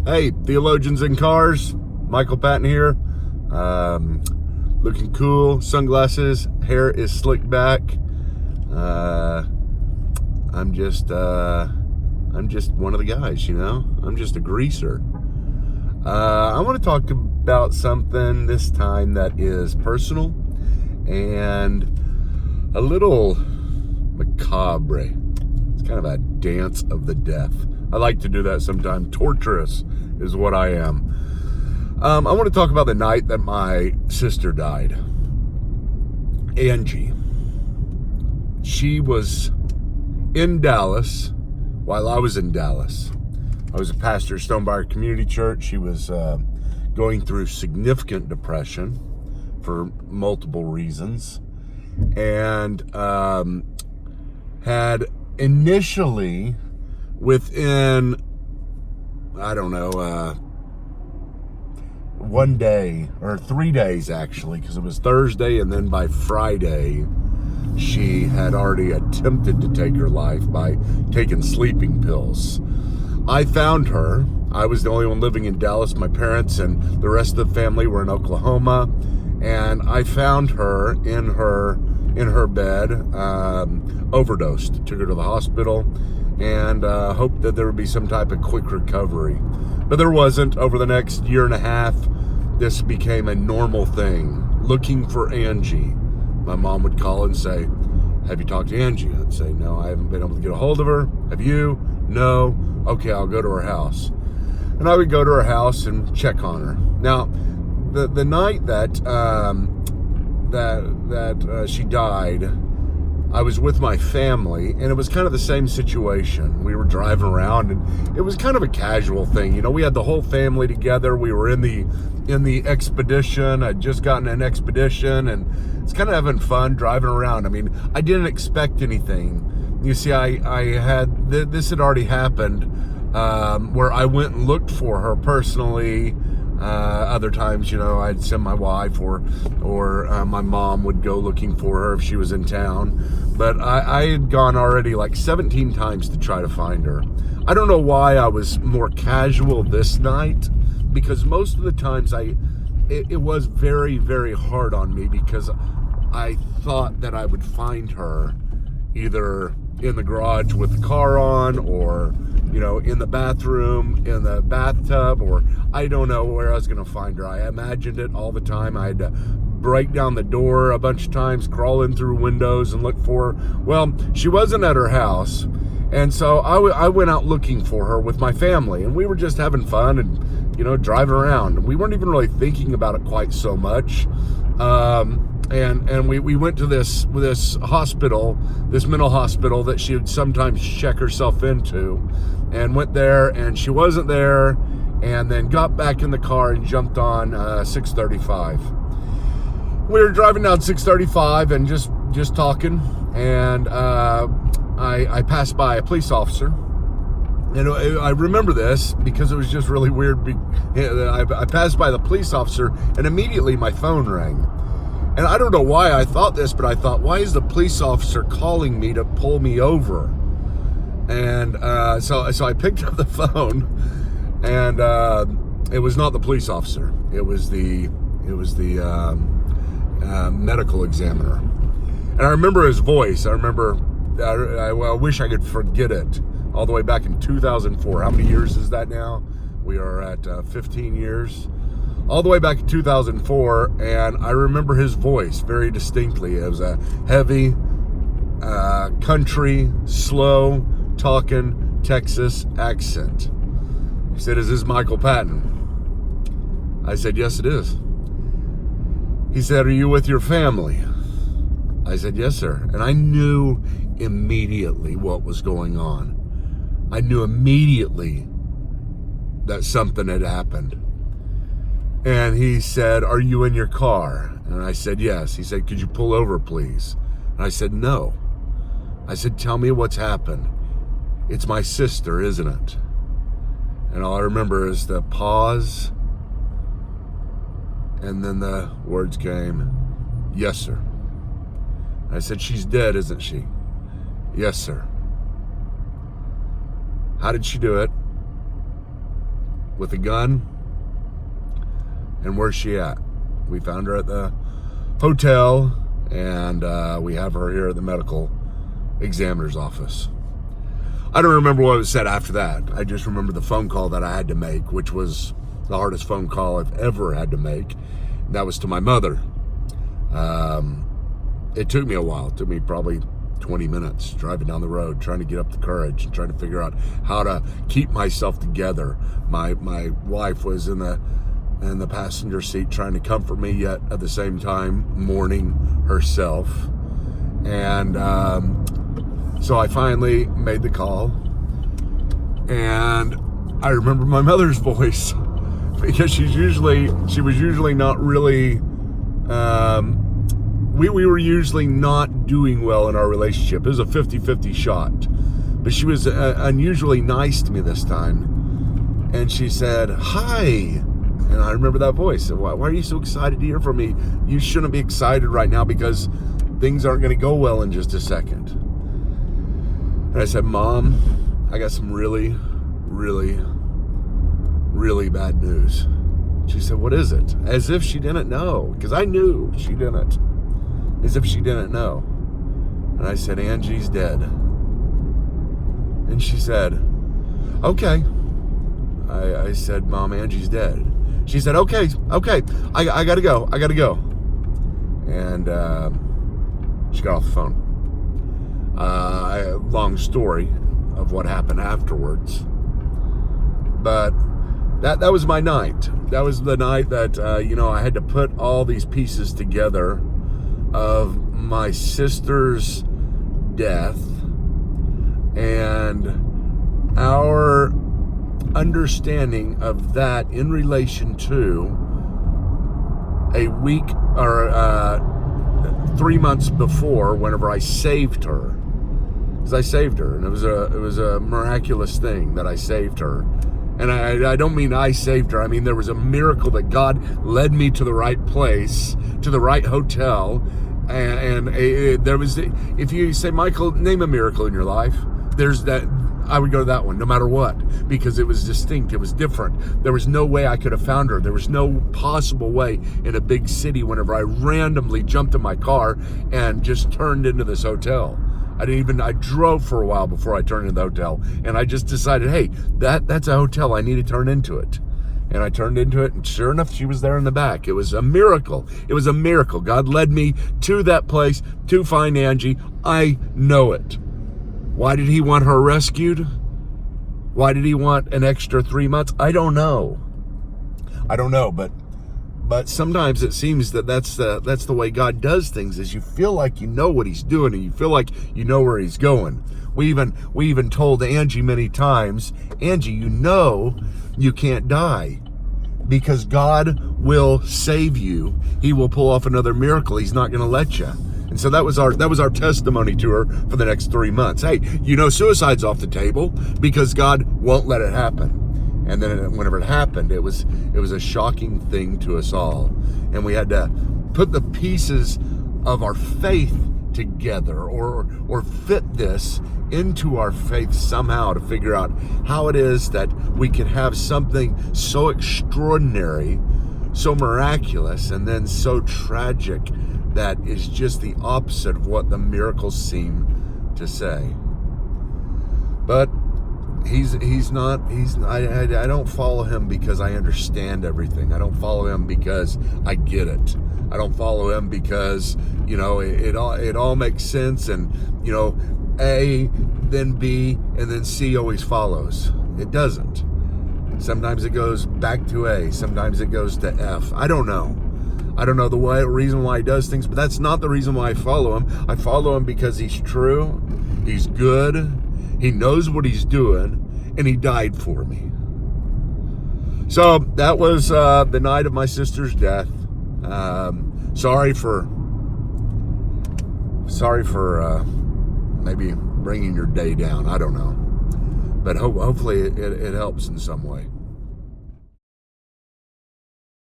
Hey, theologians in cars, Michael Patton here. Looking cool, sunglasses, hair is slicked back. I'm just one of the guys, you know. I'm just a greaser. I want to talk about something this time that is personal and a little macabre. It's kind of a dance of the death. I like to do that sometimes. Torturous is what I am. I want to talk about the night that my sister died. Angie. She was in Dallas while I was in Dallas. I was a pastor at Stonebriar Community Church. She was going through significant depression for multiple reasons. And had initially, within, I don't know, 1 day, or 3 days actually, because it was Thursday, and then by Friday, she had already attempted to take her life by taking sleeping pills. I found her. I was the only one living in Dallas. My parents and the rest of the family were in Oklahoma, and I found her in her bed, overdosed. Took her to the hospital and hoped that there would be some type of quick recovery. But there wasn't. Over the next year and a half, this became a normal thing. Looking for Angie. My mom would call and say, "Have you talked to Angie?" I'd say, "No, I haven't been able to get a hold of her." "Have you?" "No." "Okay, I'll go to her house." And I would go to her house and check on her. Now, the night that she died, I was with my family, and it was kind of the same situation. We were driving around, and it was kind of a casual thing. You know, we had the whole family together. We were in the expedition. I'd just gotten an expedition, and it's kind of having fun driving around. I mean, I didn't expect anything. You see, this had already happened, where I went and looked for her personally. Other times, you know, I'd send my wife or my mom would go looking for her if she was in town. But I had gone already like 17 times to try to find her. I don't know why I was more casual this night, because most of the times it was very, very hard on me, because I thought that I would find her either in the garage with the car on, or, you know, in the bathroom, in the bathtub, or I don't know where I was going to find her. I imagined it all the time. I had to break down the door a bunch of times, crawl in through windows and look for her. Well, she wasn't at her house, and so I went out looking for her with my family, and we were just having fun and, you know, driving around. We weren't even really thinking about it quite so much. And we went to this hospital, this mental hospital that she would sometimes check herself into, and went there, and she wasn't there, and then got back in the car and jumped on 635. We were driving down 635 and just talking, and I passed by a police officer. And I remember this because it was just really weird. I passed by the police officer, and immediately my phone rang. And I don't know why I thought this, but I thought, why is the police officer calling me to pull me over? And so I picked up the phone, and it was not the police officer. It was the medical examiner. And I remember his voice. I wish I could forget it. All the way back in 2004. How many years is that now? We are at 15 years. All the way back in 2004, and I remember his voice very distinctly. It was a heavy, country, slow talking Texas accent. He said, "Is this Michael Patton?" I said, "Yes, it is." He said, "Are you with your family?" I said, "Yes, sir." And I knew immediately what was going on. I knew immediately that something had happened. And he said, "Are you in your car?" And I said, "Yes." He said, "Could you pull over, please?" And I said, "No." I said, "Tell me what's happened. It's my sister, isn't it?" And all I remember is the pause, and then the words came, "Yes, sir." I said, "She's dead, isn't she?" "Yes, sir." "How did she do it?" with a gun. And where's she at? We found her at the hotel, and we have her here at the medical examiner's office. I don't remember what was said after that. I just remember the phone call that I had to make, which was the hardest phone call I've ever had to make. That was to my mother. It took me a while. It took me probably 20 minutes driving down the road, trying to get up the courage and trying to figure out how to keep myself together. My wife was in the passenger seat trying to comfort me, yet at the same time mourning herself. And so I finally made the call, and I remember my mother's voice, because she was usually not really, we were usually not doing well in our relationship. It was a 50-50 shot, but she was unusually nice to me this time. And she said, "Hi." And I remember that voice. Why are you so excited to hear from me? You shouldn't be excited right now because things aren't going to go well in just a second. And I said, "Mom, I got some really, really, really bad news." She said, "What is it?" As if she didn't know, because I knew she didn't. As if she didn't know. And I said, "Angie's dead." And she said, "Okay." I said, "Mom, Angie's dead." She said, okay, I gotta go. And she got off the phone. Long story of what happened afterwards. But that was my night. That was the night that, I had to put all these pieces together of my sister's death and our understanding of that in relation to a week or 3 months before, whenever I saved her. Because I saved her, and it was a miraculous thing that I saved her. And I don't mean I saved her. I mean, there was a miracle that God led me to the right place, to the right hotel. And there was, if you say, "Michael, name a miracle in your life," there's that. I would go to that one no matter what, because it was distinct. It was different. There was no way I could have found her. There was no possible way in a big city whenever I randomly jumped in my car and just turned into this hotel. I drove for a while before I turned into the hotel, and I just decided, hey, that's a hotel. I need to turn into it. And I turned into it, and sure enough, she was there in the back. It was a miracle. It was a miracle. God led me to that place to find Angie. I know it. Why did he want her rescued? Why did he want an extra 3 months? I don't know, but sometimes it seems that that's the way God does things, is you feel like you know what he's doing, and you feel like you know where he's going. We even told Angie many times, "Angie, you can't die, because God will save you. He will pull off another miracle. He's not going to let you." And so that was our testimony to her for the next 3 months. Hey, suicide's off the table because God won't let it happen. And then whenever it happened, it was a shocking thing to us all. And we had to put the pieces of our faith together, or fit this into our faith somehow, to figure out how it is that we can have something so extraordinary, so miraculous, and then so tragic that is just the opposite of what the miracles seem to say. But I don't follow him because I understand everything. I don't follow him because I get it. I don't follow him because, it all makes sense, and, A, then B, and then C always follows. It doesn't. Sometimes it goes back to A. Sometimes it goes to F. I don't know the reason why he does things, but that's not the reason why I follow him. I follow him because he's true, he's good, he knows what he's doing, and he died for me. So that was the night of my sister's death. Sorry for maybe bringing your day down. I don't know, but hopefully it helps in some way.